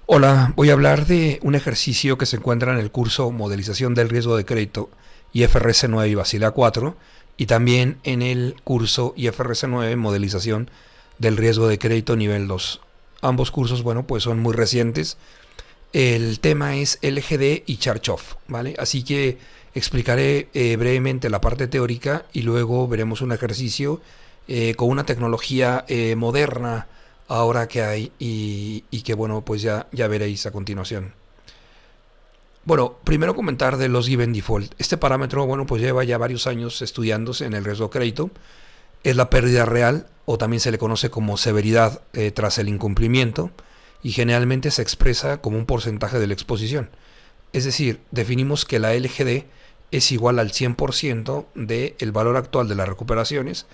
Hola, voy a hablar de un ejercicio que se encuentra en el curso Modelización del Riesgo de Crédito IFRS 9 y Basilea 4 y también en el curso IFRS 9 Modelización del Riesgo de Crédito nivel 2. Ambos cursos, bueno, pues son muy recientes. El tema es LGD y Charge-Off, ¿vale? Así que explicaré brevemente la parte teórica y luego veremos un ejercicio con una tecnología moderna ahora que hay y que bueno, pues ya veréis a continuación. Bueno, primero comentar de los Given Default. Este parámetro, bueno, pues lleva ya varios años estudiándose en el riesgo de crédito. Es la pérdida real o también se le conoce como severidad tras el incumplimiento y generalmente se expresa como un porcentaje de la exposición. Es decir, definimos que la LGD es igual al 100% del valor actual de las recuperaciones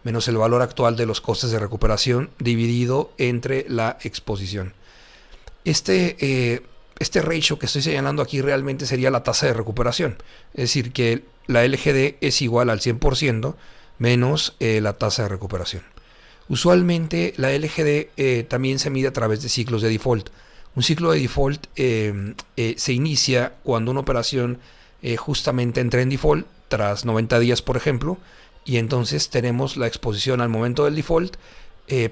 menos el valor actual de los costes de recuperación dividido entre la exposición. Este ratio que estoy señalando aquí realmente sería la tasa de recuperación. Es decir, que la LGD es igual al 100% menos la tasa de recuperación. Usualmente la LGD también se mide a través de ciclos de default. Un ciclo de default se inicia cuando una operación justamente entra en default tras 90 días, por ejemplo, y entonces tenemos la exposición al momento del default.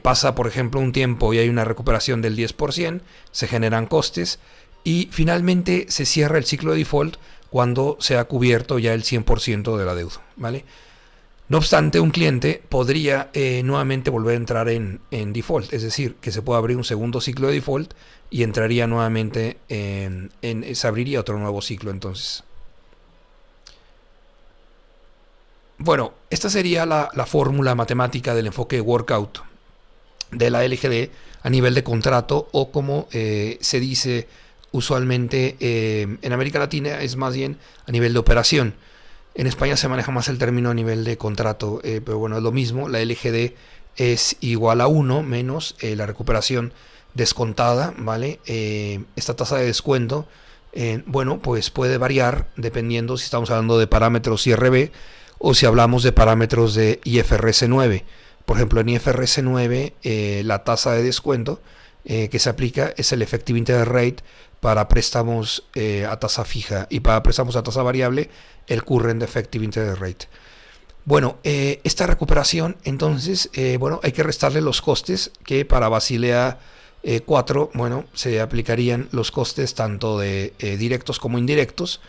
Pasa, por ejemplo, un tiempo y hay una recuperación del 10%, se generan costes y finalmente se cierra el ciclo de default cuando se ha cubierto ya el 100% de la deuda, ¿vale? No obstante, un cliente podría nuevamente volver a entrar en default, es decir, que se puede abrir un segundo ciclo de default y entraría nuevamente se abriría otro nuevo ciclo entonces. Bueno, esta sería la fórmula matemática del enfoque de workout de la LGD a nivel de contrato o como se dice usualmente en América Latina es más bien a nivel de operación. En España se maneja más el término a nivel de contrato, pero bueno, es lo mismo. La LGD es igual a 1 menos la recuperación descontada, ¿vale? Esta tasa de descuento, bueno, pues puede variar dependiendo si estamos hablando de parámetros IRB o si hablamos de parámetros de IFRS 9. Por ejemplo, en IFRS 9 la tasa de descuento que se aplica es el Effective Interest Rate para préstamos a tasa fija y para préstamos a tasa variable el Current Effective Interest Rate. Bueno, esta recuperación entonces, bueno, hay que restarle los costes que para Basilea 4, bueno, se aplicarían los costes tanto de directos como indirectos.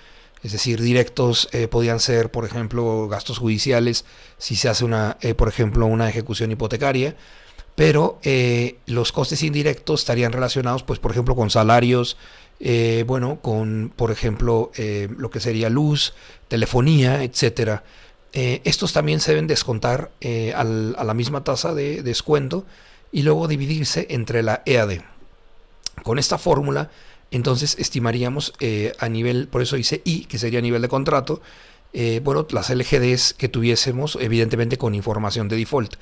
Es decir, directos podrían ser, por ejemplo, gastos judiciales si se hace por ejemplo, una ejecución hipotecaria, pero los costes indirectos estarían relacionados, pues, por ejemplo, con salarios, bueno, con, por ejemplo, lo que sería luz, telefonía, etcétera. Estos también se deben descontar a la misma tasa de descuento y luego dividirse entre la EAD. Con esta fórmula, entonces estimaríamos a nivel, por eso dice I, que sería a nivel de contrato, bueno, las LGDs que tuviésemos, evidentemente con información de default.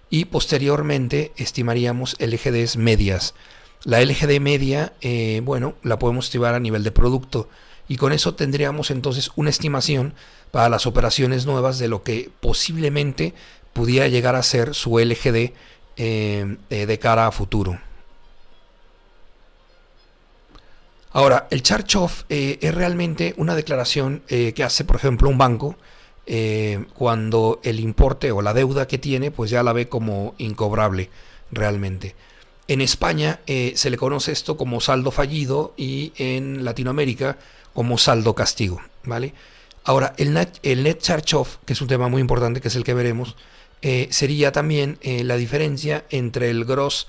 Y posteriormente estimaríamos LGDs medias. La LGD media, bueno, la podemos estimar a nivel de producto. Y con eso tendríamos entonces una estimación para las operaciones nuevas de lo que posiblemente pudiera llegar a ser su LGD de cara a futuro. Ahora, el charge-off es realmente una declaración que hace, por ejemplo, un banco cuando el importe o la deuda que tiene, pues ya la ve como incobrable realmente. En España se le conoce esto como saldo fallido y en Latinoamérica como saldo castigo, ¿vale? Ahora, el net charge-off, que es un tema muy importante, que es el que veremos, sería también la diferencia entre el gross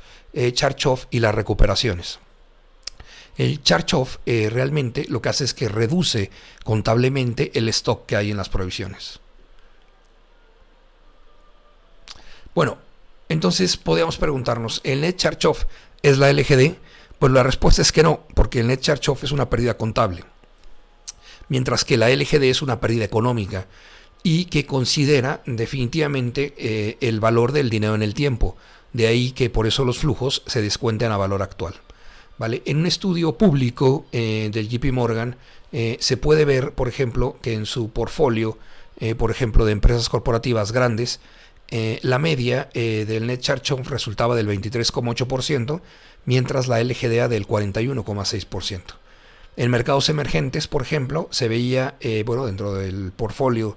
charge-off y las recuperaciones. El charge-off realmente lo que hace es que reduce contablemente el stock que hay en las provisiones. Bueno, entonces podríamos preguntarnos, ¿el net charge-off es la LGD? Pues la respuesta es que no, porque el net charge-off es una pérdida contable, mientras que la LGD es una pérdida económica y que considera definitivamente el valor del dinero en el tiempo. De ahí que por eso los flujos se descuenten a valor actual. ¿Vale? En un estudio público del JP Morgan se puede ver, por ejemplo, que en su portfolio, por ejemplo, de empresas corporativas grandes, la media del net charge-off resultaba del 23,8%, mientras la LGDA del 41,6%. En mercados emergentes, por ejemplo, se veía, dentro del portfolio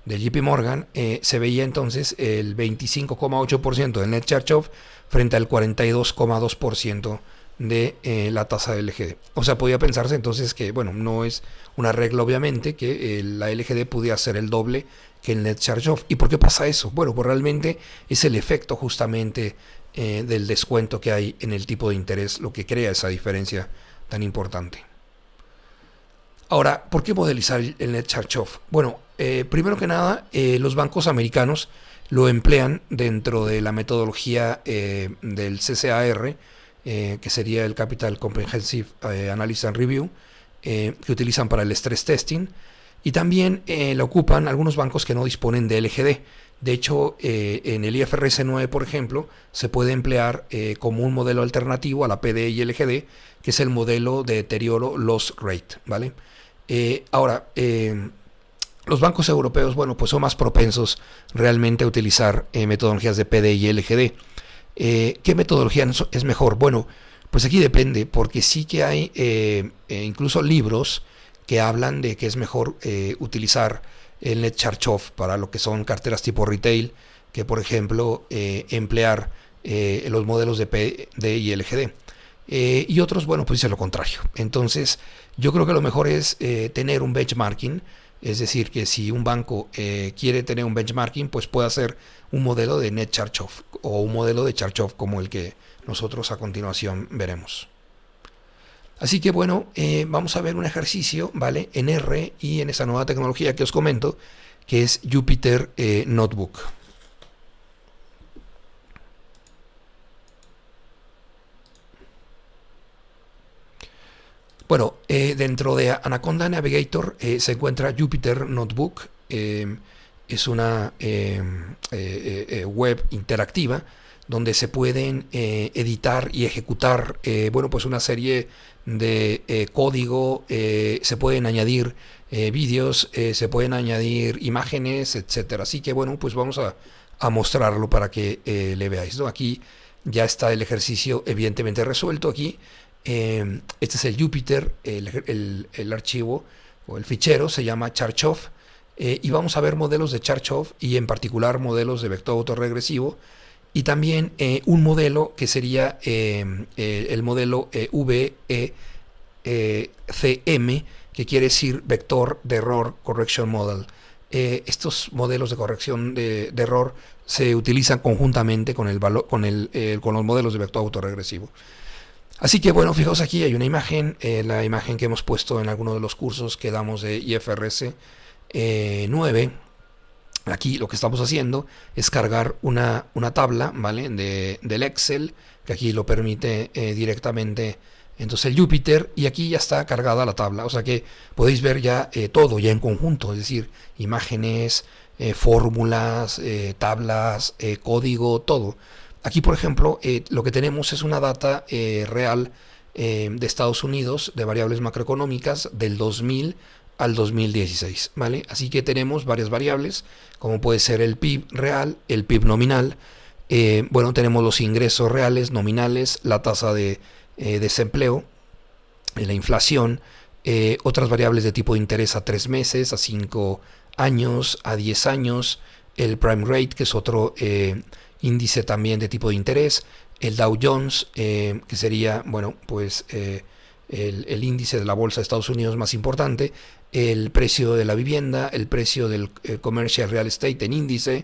de JP Morgan, se veía entonces el 25,8% del net charge-off frente al 42,2% de la tasa de LGD. O sea, podía pensarse entonces que, no es una regla obviamente, que la LGD pudiera ser el doble que el net charge-off. ¿Y por qué pasa eso? Bueno, pues realmente es el efecto justamente del descuento que hay en el tipo de interés lo que crea esa diferencia tan importante. Ahora, ¿por qué modelizar el net charge-off? Bueno, primero que nada, los bancos americanos lo emplean dentro de la metodología del CCAR, que sería el Capital Comprehensive Analysis and Review, que utilizan para el stress testing, y también la ocupan algunos bancos que no disponen de LGD. De hecho, en el IFRS 9, por ejemplo, se puede emplear como un modelo alternativo a la PDE y LGD, que es el modelo de deterioro loss rate, ¿vale? Ahora, los bancos europeos, pues son más propensos realmente a utilizar metodologías de PDE y LGD. ¿Qué metodología es mejor? Bueno, pues aquí depende, porque sí que hay incluso libros que hablan de que es mejor utilizar el net charge-off para lo que son carteras tipo retail, que por ejemplo emplear los modelos de PDE y LGD. Y otros, pues dicen lo contrario. Entonces, yo creo que lo mejor es tener un benchmarking. Es decir, que si un banco quiere tener un benchmarking, pues puede hacer un modelo de net charge-off o un modelo de charge-off como el que nosotros a continuación veremos. Así que vamos a ver un ejercicio, ¿vale? En R y en esa nueva tecnología que os comento, que es Jupyter Notebook. Dentro de Anaconda Navigator se encuentra Jupyter Notebook. Es una web interactiva donde se pueden editar y ejecutar pues una serie de código, se pueden añadir vídeos, se pueden añadir imágenes, etcétera. Así que pues vamos a mostrarlo para que le veáis, ¿no? Aquí ya está el ejercicio evidentemente resuelto. Aquí este es el Jupyter, el archivo o el fichero se llama charge-off, y vamos a ver modelos de charge-off y en particular modelos de vector autorregresivo y también un modelo que sería el modelo VECM, que quiere decir Vector de Error Correction Model. Estos modelos de corrección de error se utilizan conjuntamente con los modelos de vector autorregresivo. Así que fijaos, aquí hay una imagen, la imagen que hemos puesto en alguno de los cursos que damos de IFRS 9. Aquí lo que estamos haciendo es cargar una tabla, ¿vale? del Excel, que aquí lo permite directamente entonces el Jupyter, y aquí ya está cargada la tabla, o sea que podéis ver ya todo ya en conjunto, es decir, imágenes, fórmulas, tablas, código, todo. Aquí, por ejemplo, lo que tenemos es una data real de Estados Unidos de variables macroeconómicas del 2000 al 2016, ¿vale? Así que tenemos varias variables, como puede ser el PIB real, el PIB nominal, tenemos los ingresos reales, nominales, la tasa de desempleo, la inflación, otras variables de tipo de interés a 3 meses, a 5 años, a 10 años, el prime rate, que es otro índice también de tipo de interés, el Dow Jones, que sería, el índice de la bolsa de Estados Unidos más importante, el precio de la vivienda, el precio del commercial real estate en índice,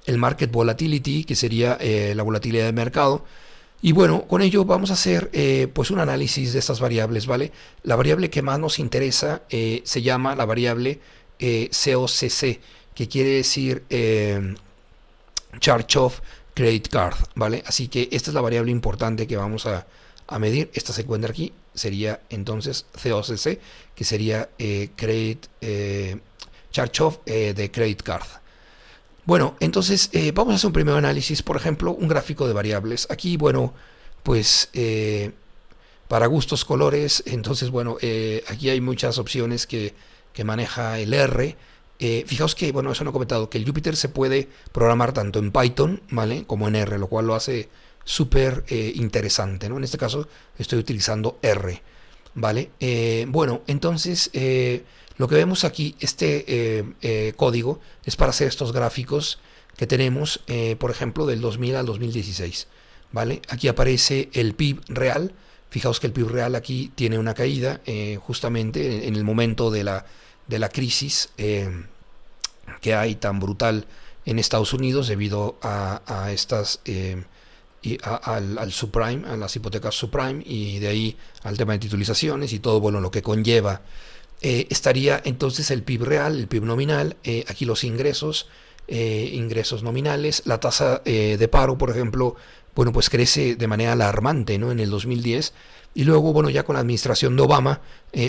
el market volatility, que sería la volatilidad del mercado. Y con ello vamos a hacer un análisis de estas variables, ¿vale? La variable que más nos interesa se llama la variable COCC, que quiere decir Charge-off Credit Card, ¿vale? Así que esta es la variable importante que vamos a medir. Esta se encuentra aquí, sería entonces COCC, que sería Charge-off de Credit Card. Entonces vamos a hacer un primer análisis, por ejemplo, un gráfico de variables. Aquí, para gustos colores, entonces, aquí hay muchas opciones que maneja el R. Fijaos que, bueno, eso no he comentado, que el Jupyter se puede programar tanto en Python, ¿vale? Como en R, lo cual lo hace súper interesante, ¿no? En este caso estoy utilizando R, ¿vale? Bueno, entonces lo que vemos aquí, código, es para hacer estos gráficos que tenemos, por ejemplo, del 2000 al 2016, ¿vale? Aquí aparece el PIB real. Fijaos que el PIB real aquí tiene una caída justamente en el momento de la crisis que hay tan brutal en Estados Unidos debido a estas al subprime, a las hipotecas subprime, y de ahí al tema de titulizaciones y todo, bueno, lo que conlleva. Estaría entonces el PIB real, el PIB nominal, aquí los ingresos, ingresos nominales, la tasa de paro, por ejemplo, bueno, pues crece de manera alarmante, ¿no? En el 2010, y luego, bueno, ya con la administración de Obama,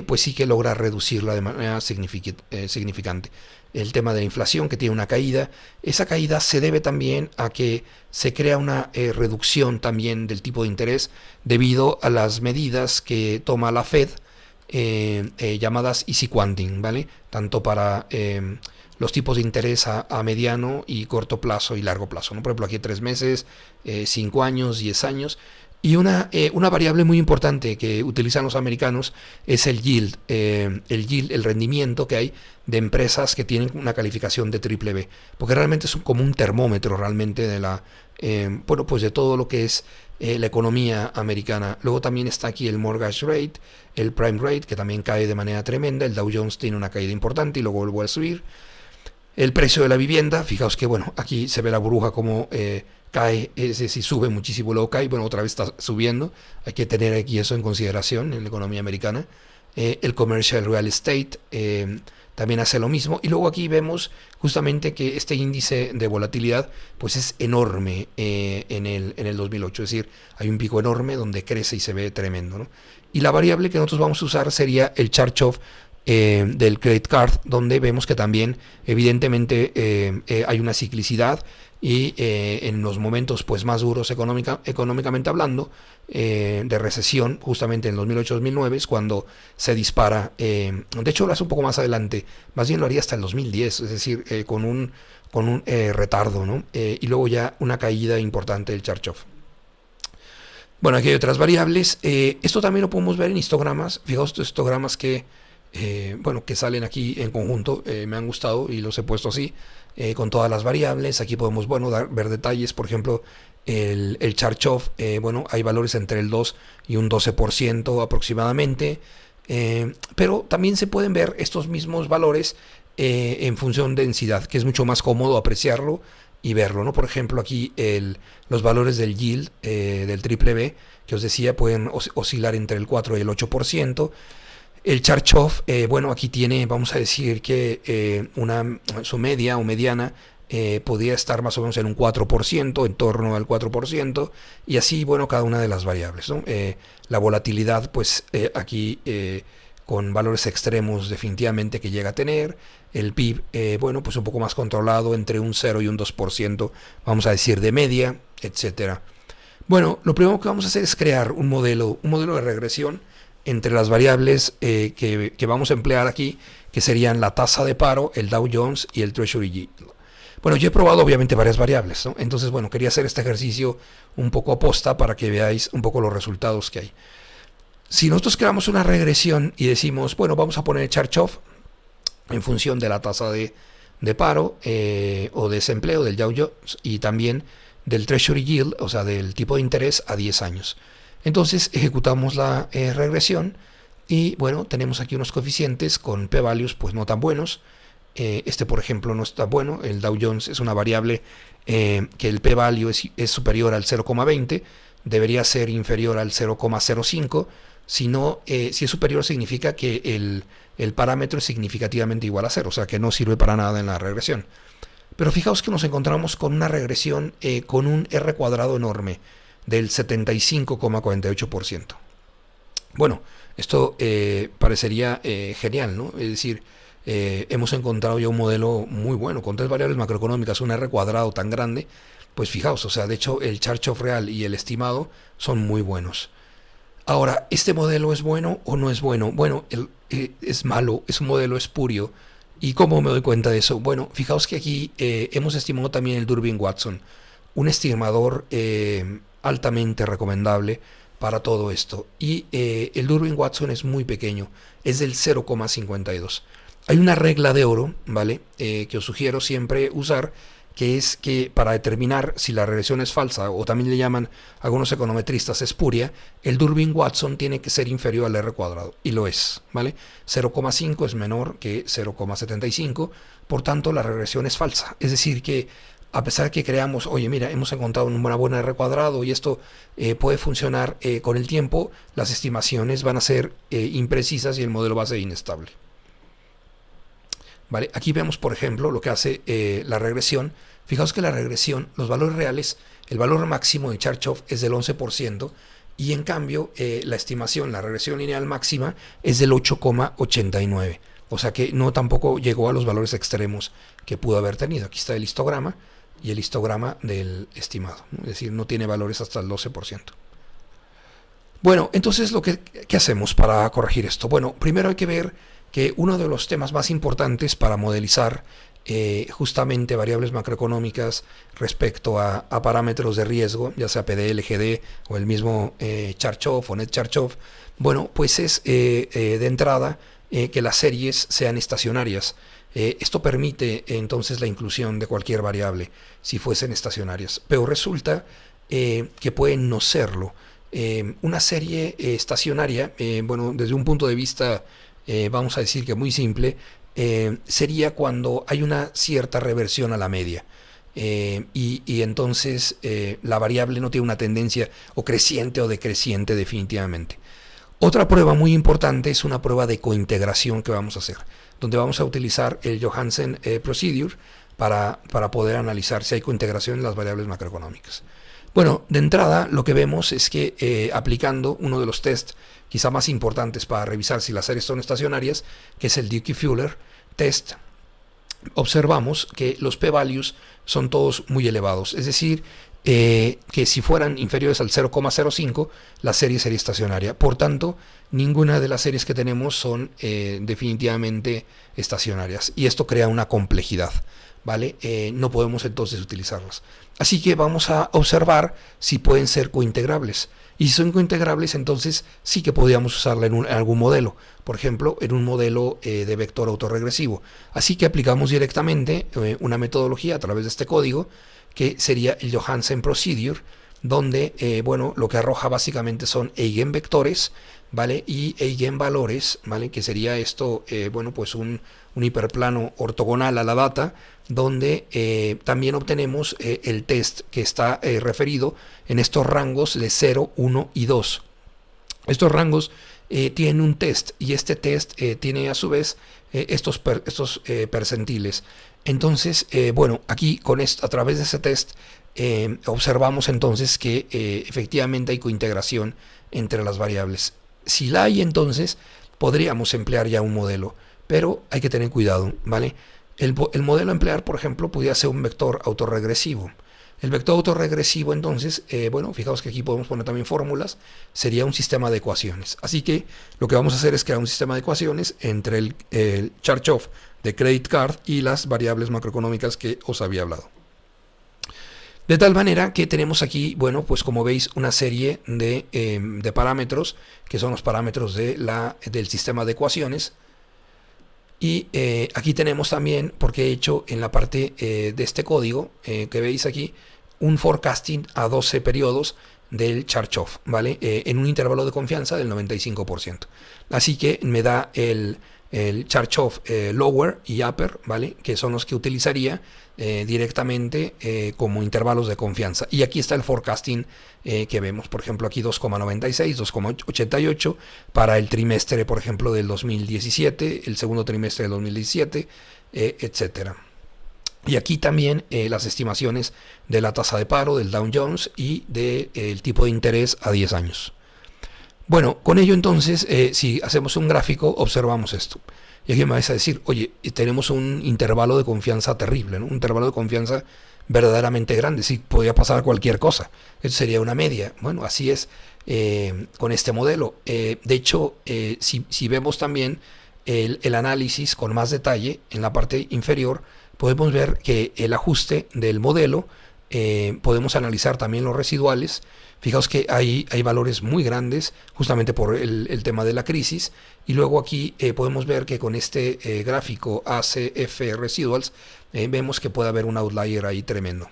pues sí que logra reducirla de manera significante. El tema de la inflación, que tiene una caída, esa caída se debe también a que se crea una reducción también del tipo de interés debido a las medidas que toma la Fed, llamadas easy quanting, ¿vale? Tanto para los tipos de interés a mediano y corto plazo y largo plazo, ¿no? Por ejemplo, aquí 3 meses, 5 años, 10 años. Y una variable muy importante que utilizan los americanos es el yield, el rendimiento que hay de empresas que tienen una calificación de triple B, porque realmente es como un termómetro realmente de bueno, pues de todo lo que es la economía americana. Luego también está aquí el mortgage rate, el prime rate, que también cae de manera tremenda. El Dow Jones tiene una caída importante y luego vuelve a subir. El precio de la vivienda, fijaos que, bueno, aquí se ve la burbuja como cae, es decir, sube muchísimo, luego cae, bueno, otra vez está subiendo. Hay que tener aquí eso en consideración en la economía americana. El commercial real estate también hace lo mismo. Y luego aquí vemos justamente que este índice de volatilidad pues es enorme en el 2008. Es decir, hay un pico enorme donde crece y se ve tremendo, ¿no? Y la variable que nosotros vamos a usar sería el Charge-Off del credit card, donde vemos que también evidentemente hay una ciclicidad y en los momentos pues más duros económicamente hablando, de recesión, justamente en 2008-2009 es cuando se dispara. De hecho lo hace un poco más adelante, más bien lo haría hasta el 2010, es decir, con un retardo, ¿no? Y luego ya una caída importante del charge-off. Bueno, aquí hay otras variables. Esto también lo podemos ver en histogramas. Fijaos, estos histogramas que bueno, que salen aquí en conjunto, me han gustado y los he puesto así, con todas las variables. Aquí podemos, bueno, ver detalles, por ejemplo, el charge-off, bueno, hay valores entre el 2 y un 12% aproximadamente, pero también se pueden ver estos mismos valores en función de densidad, que es mucho más cómodo apreciarlo y verlo, ¿no? Por ejemplo, aquí los valores del yield del triple B, que os decía, pueden oscilar entre el 4 y el 8%. El charge-off, bueno, aquí tiene, vamos a decir que su media o mediana podría estar más o menos en un 4%, en torno al 4%, y así, bueno, cada una de las variables, ¿no? La volatilidad, pues aquí con valores extremos definitivamente que llega a tener. El PIB, bueno, pues un poco más controlado, entre un 0 y un 2%, vamos a decir, de media, etcétera. Bueno, lo primero que vamos a hacer es crear un modelo de regresión entre las variables que vamos a emplear aquí, que serían la tasa de paro, el Dow Jones y el Treasury Yield. Bueno, yo he probado obviamente varias variables, ¿no? Entonces, bueno, quería hacer este ejercicio un poco aposta para que veáis un poco los resultados que hay. Si nosotros creamos una regresión y decimos, bueno, vamos a poner el charge-off en función de la tasa de paro o desempleo del Dow Jones y también del Treasury Yield, o sea, del tipo de interés a 10 años. Entonces ejecutamos la regresión y bueno, tenemos aquí unos coeficientes con p-values pues no tan buenos. Por ejemplo no está bueno. El Dow Jones es una variable que el p-value es superior al 0,20, debería ser inferior al 0,05. Si es superior significa que el parámetro es significativamente igual a 0, o sea que no sirve para nada en la regresión. Pero fijaos que nos encontramos con una regresión con un R cuadrado enorme del 75,48%. Bueno, esto parecería genial, ¿no? Es decir, hemos encontrado ya un modelo muy bueno, con 3 variables macroeconómicas, un R cuadrado tan grande, pues fijaos, o sea, de hecho el charge-off real y el estimado son muy buenos. Ahora, ¿este modelo es bueno o no es bueno? Bueno, es malo, es un modelo espurio, ¿Y cómo me doy cuenta de eso? Bueno, fijaos que aquí hemos estimado también el Durbin-Watson, un estimador altamente recomendable para todo esto. Y el Durbin-Watson es muy pequeño, es del 0,52. Hay una regla de oro, ¿vale? Que os sugiero siempre usar, que es que para determinar si la regresión es falsa, o también le llaman algunos econometristas espuria, el Durbin-Watson tiene que ser inferior al R cuadrado, y lo es, ¿vale? 0,5 es menor que 0,75, por tanto la regresión es falsa. Es decir que a pesar de que creamos, oye, mira, hemos encontrado una buena R cuadrado y esto puede funcionar con el tiempo, las estimaciones van a ser imprecisas y el modelo va a ser inestable. ¿Vale? Aquí vemos, por ejemplo, lo que hace la regresión. Fijaos que la regresión, los valores reales, el valor máximo de Charchov es del 11%, y en cambio la estimación, la regresión lineal máxima, es del 8,89%. O sea que no tampoco llegó a los valores extremos que pudo haber tenido. Aquí está el histograma y el histograma del estimado, ¿no? Es decir, no tiene valores hasta el 12%. Bueno, entonces, ¿qué hacemos para corregir esto? Bueno, primero hay que ver que uno de los temas más importantes para modelizar justamente variables macroeconómicas respecto a parámetros de riesgo, ya sea PDL, GD o el mismo Charchov o Net Charchov, bueno, pues es de entrada que las series sean estacionarias. Esto permite entonces la inclusión de cualquier variable si fuesen estacionarias, pero resulta que pueden no serlo. Una serie estacionaria, bueno, desde un punto de vista vamos a decir que muy simple, sería cuando hay una cierta reversión a la media. Y entonces la variable no tiene una tendencia o creciente o decreciente definitivamente. Otra prueba muy importante es una prueba de cointegración que vamos a hacer, donde vamos a utilizar el Johansen Procedure para poder analizar si hay cointegración en las variables macroeconómicas. Bueno, de entrada lo que vemos es que aplicando uno de los tests quizá más importantes para revisar si las series son estacionarias, que es el Dickey-Fuller test, observamos que los p-values son todos muy elevados. Es decir, que si fueran inferiores al 0,05, la serie sería estacionaria. Por tanto, ninguna de las series que tenemos son definitivamente estacionarias. Y esto crea una complejidad, ¿vale? No podemos entonces utilizarlas. Así que vamos a observar si pueden ser cointegrables. Y si son cointegrables, entonces sí que podríamos usarla en algún modelo. Por ejemplo, en un modelo de vector autorregresivo. Así que aplicamos directamente una metodología a través de este código, que sería el Johansen Procedure, donde, bueno, lo que arroja básicamente son eigenvectores, ¿vale? Y eigenvalores, ¿vale? Que sería esto, bueno, pues un hiperplano ortogonal a la data, donde también obtenemos el test que está referido en estos rangos de 0, 1 y 2. Estos rangos tienen un test, y este test tiene a su vez estos percentiles. Entonces, bueno, aquí con esto, a través de ese test, observamos entonces que efectivamente hay cointegración entre las variables. Si la hay, entonces podríamos emplear ya un modelo, pero hay que tener cuidado, ¿vale? El modelo a emplear, por ejemplo, podría ser un vector autorregresivo. El vector autorregresivo, entonces, bueno, fijaos que aquí podemos poner también fórmulas, sería un sistema de ecuaciones. Así que lo que vamos a hacer es crear un sistema de ecuaciones entre el Charchov de Credit Card y las variables macroeconómicas que os había hablado. De tal manera que tenemos aquí, bueno, pues como veis, una serie de parámetros, que son los parámetros del sistema de ecuaciones. Y aquí tenemos también, porque he hecho en la parte de este código que veis aquí, un forecasting a 12 periodos del Charchov, ¿vale? En un intervalo de confianza del 95%. Así que me da el Charchov lower y upper, ¿vale? Que son los que utilizaría directamente como intervalos de confianza. Y aquí está el forecasting que vemos, por ejemplo, aquí 2,96, 2,88 para el trimestre, por ejemplo, del 2017, el segundo trimestre del 2017, etcétera. Y aquí también las estimaciones de la tasa de paro, del Dow Jones y del tipo de interés a 10 años. Bueno, con ello entonces, si hacemos un gráfico, observamos esto. Y aquí me vais a decir, oye, tenemos un intervalo de confianza terrible, ¿no? Un intervalo de confianza verdaderamente grande, sí, podría pasar cualquier cosa. Esto sería una media. Bueno, así es con este modelo. De hecho, si vemos también el análisis con más detalle, en la parte inferior podemos ver que el ajuste del modelo, podemos analizar también los residuales. Fijaos que hay valores muy grandes justamente por el tema de la crisis. Y luego aquí podemos ver que con este gráfico ACF Residuals vemos que puede haber un outlier ahí tremendo.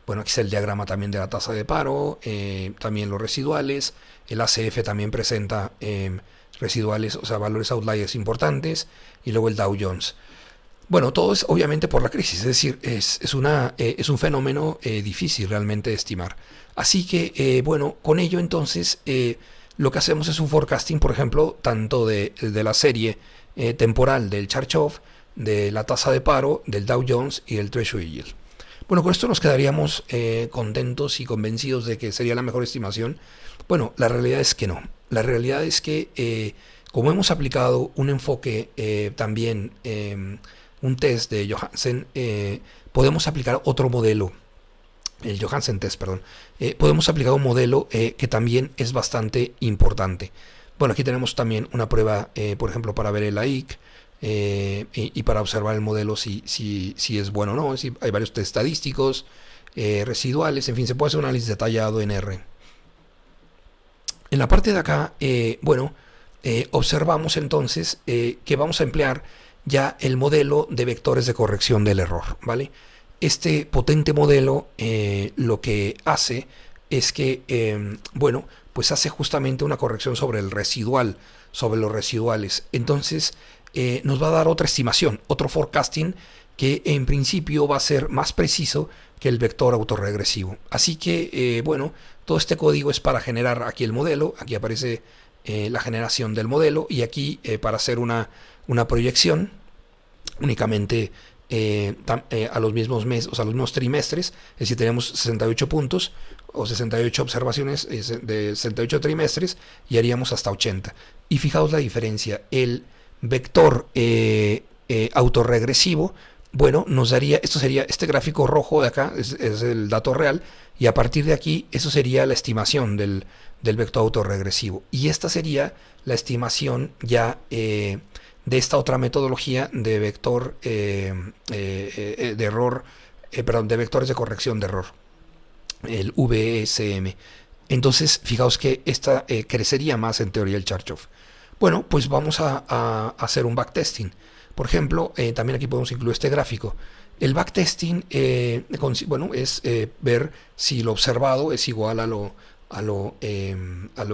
Bueno, aquí está el diagrama también de la tasa de paro, también los residuales. El ACF también presenta residuales, o sea, valores outliers importantes. Y luego el Dow Jones. Bueno, todo es obviamente por la crisis, es decir, es un fenómeno difícil realmente de estimar. Así que, bueno, con ello entonces lo que hacemos es un forecasting, por ejemplo, tanto de la serie temporal del Charge-Off, de la tasa de paro, del Dow Jones y del Treasury Yield. Bueno, con esto nos quedaríamos contentos y convencidos de que sería la mejor estimación. Bueno, la realidad es que no. La realidad es que como hemos aplicado un enfoque también, un test de Johansen, podemos aplicar otro modelo, el Johansen test, perdón. Podemos aplicar un modelo que también es bastante importante. Bueno, aquí tenemos también una prueba, por ejemplo, para ver el AIC y para observar el modelo si es bueno o no. Si hay varios test estadísticos, residuales, en fin, se puede hacer un análisis detallado en R. En la parte de acá, bueno, observamos entonces que vamos a emplear ya el modelo de vectores de corrección del error, ¿vale? Este potente modelo lo que hace es que, bueno, pues hace justamente una corrección sobre el residual, sobre los residuales. Entonces nos va a dar otra estimación, otro forecasting que en principio va a ser más preciso que el vector autorregresivo. Así que, bueno, todo este código es para generar aquí el modelo. Aquí aparece la generación del modelo y aquí para hacer una proyección únicamente a los mismos meses, o sea, a los mismos trimestres. Es decir, tenemos 68 puntos o 68 observaciones de 68 trimestres y haríamos hasta 80. Y fijaos la diferencia. El vector autorregresivo, bueno, nos daría, esto sería, este gráfico rojo de acá es el dato real, y a partir de aquí eso sería la estimación del vector autorregresivo, y esta sería la estimación ya de esta otra metodología de vector de error, perdón, de vectores de corrección de error, el VSM. Entonces fijaos que esta crecería más en teoría el Charge-Off. Bueno, pues vamos a hacer un backtesting. Por ejemplo, también aquí podemos incluir este gráfico. El backtesting, bueno, es ver si lo observado es igual a lo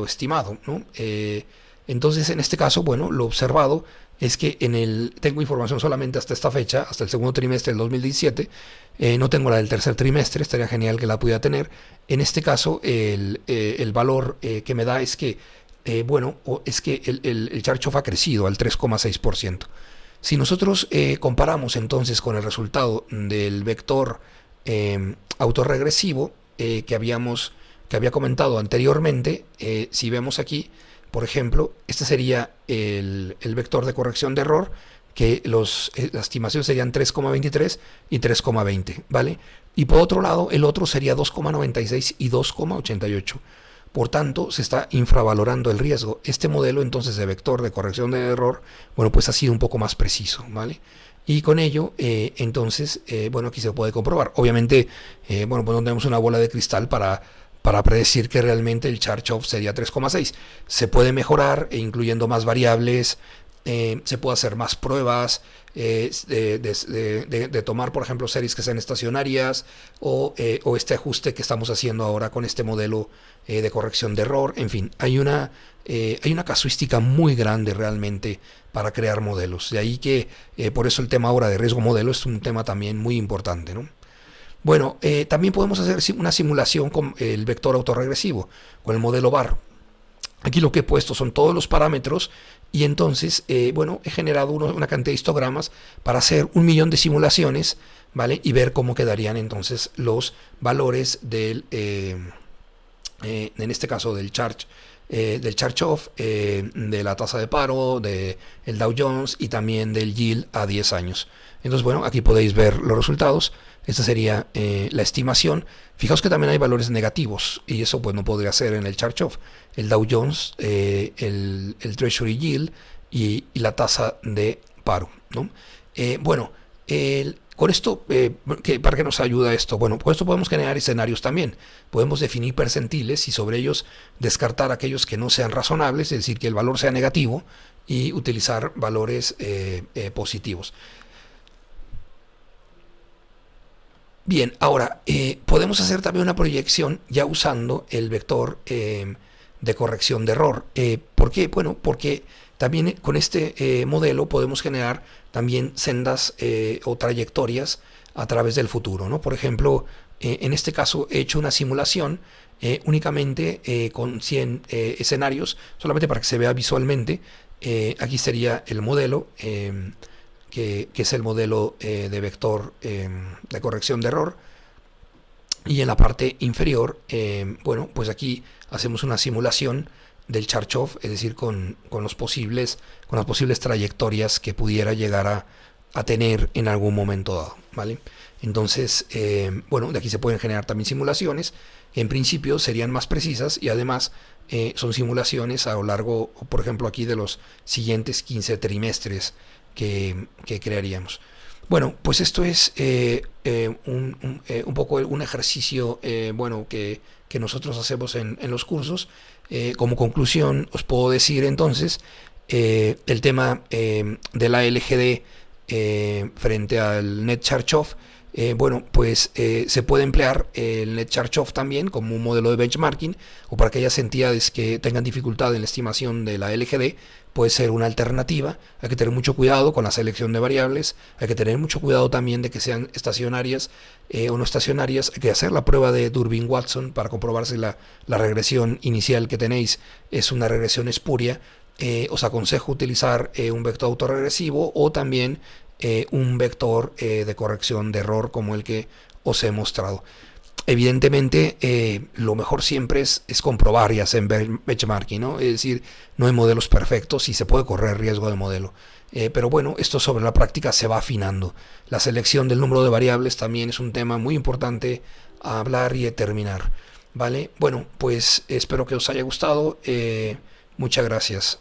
estimado, ¿no? Entonces, en este caso, bueno, lo observado es que tengo información solamente hasta esta fecha, hasta el segundo trimestre del 2017. No tengo la del tercer trimestre, estaría genial que la pudiera tener. En este caso, el valor que me da es que, bueno, es que el Charge-Off ha crecido al 3,6%. Si nosotros comparamos entonces con el resultado del vector autorregresivo que había comentado anteriormente, si vemos aquí, por ejemplo, este sería el vector de corrección de error, que las estimaciones serían 3,23 y 3,20, ¿vale? Y por otro lado, el otro sería 2,96 y 2,88. Por tanto, se está infravalorando el riesgo. Este modelo entonces de vector de corrección de error, bueno, pues ha sido un poco más preciso, ¿vale? Y con ello, entonces, bueno, aquí se puede comprobar. Obviamente, bueno, pues no tenemos una bola de cristal para predecir que realmente el Charge-Off sería 3,6. Se puede mejorar incluyendo más variables, se puede hacer más pruebas de tomar, por ejemplo, series que sean estacionarias o este ajuste que estamos haciendo ahora con este modelo de corrección de error. En fin, hay una casuística muy grande realmente para crear modelos. De ahí que por eso el tema ahora de riesgo modelo es un tema también muy importante, ¿no? Bueno, también podemos hacer una simulación con el vector autorregresivo, con el modelo VAR. Aquí lo que he puesto son todos los parámetros y entonces, bueno, he generado una cantidad de histogramas para hacer 1.000.000 de simulaciones, ¿vale? Y ver cómo quedarían entonces los valores del, en este caso del Charge-Off, de la tasa de paro, del Dow Jones y también del Yield a 10 años. Entonces, bueno, aquí podéis ver los resultados. Esta sería la estimación. Fijaos que también hay valores negativos y eso pues no podría ser en el Charge-Off. El Dow Jones, el Treasury Yield y la tasa de paro, ¿no? Bueno, con esto, ¿para qué nos ayuda esto? Bueno, con esto podemos generar escenarios también. Podemos definir percentiles y sobre ellos descartar aquellos que no sean razonables, es decir, que el valor sea negativo, y utilizar valores positivos. Bien, ahora podemos hacer también una proyección ya usando el vector de corrección de error. ¿Por qué? Bueno, porque también con este modelo podemos generar también sendas o trayectorias a través del futuro, ¿no? Por ejemplo, en este caso he hecho una simulación únicamente con 100 escenarios, solamente para que se vea visualmente. Aquí sería el modelo. Que es el modelo de vector de corrección de error, y en la parte inferior, bueno, pues aquí hacemos una simulación del Charchov, es decir, con las posibles trayectorias que pudiera llegar a tener en algún momento dado, ¿vale? Entonces, bueno, de aquí se pueden generar también simulaciones que en principio serían más precisas, y además son simulaciones a lo largo, por ejemplo, aquí de los siguientes 15 trimestres que crearíamos. Bueno, pues esto es un poco un ejercicio bueno, que nosotros hacemos en los cursos. Como conclusión, os puedo decir entonces el tema de la LGD frente al Net Charge-Off. Bueno, pues se puede emplear el Net Charge-Off también como un modelo de benchmarking, o para aquellas entidades que tengan dificultad en la estimación de la LGD, puede ser una alternativa. Hay que tener mucho cuidado con la selección de variables, hay que tener mucho cuidado también de que sean estacionarias o no estacionarias. Hay que hacer la prueba de Durbin-Watson para comprobar si la regresión inicial que tenéis es una regresión espuria. Os aconsejo utilizar un vector autorregresivo, o también un vector de corrección de error como el que os he mostrado. Evidentemente, lo mejor siempre es comprobar y hacer benchmarking, ¿no? Es decir, no hay modelos perfectos y se puede correr riesgo de modelo. Pero bueno, esto sobre la práctica se va afinando. La selección del número de variables también es un tema muy importante a hablar y determinar, ¿vale? Bueno, pues espero que os haya gustado. Muchas gracias.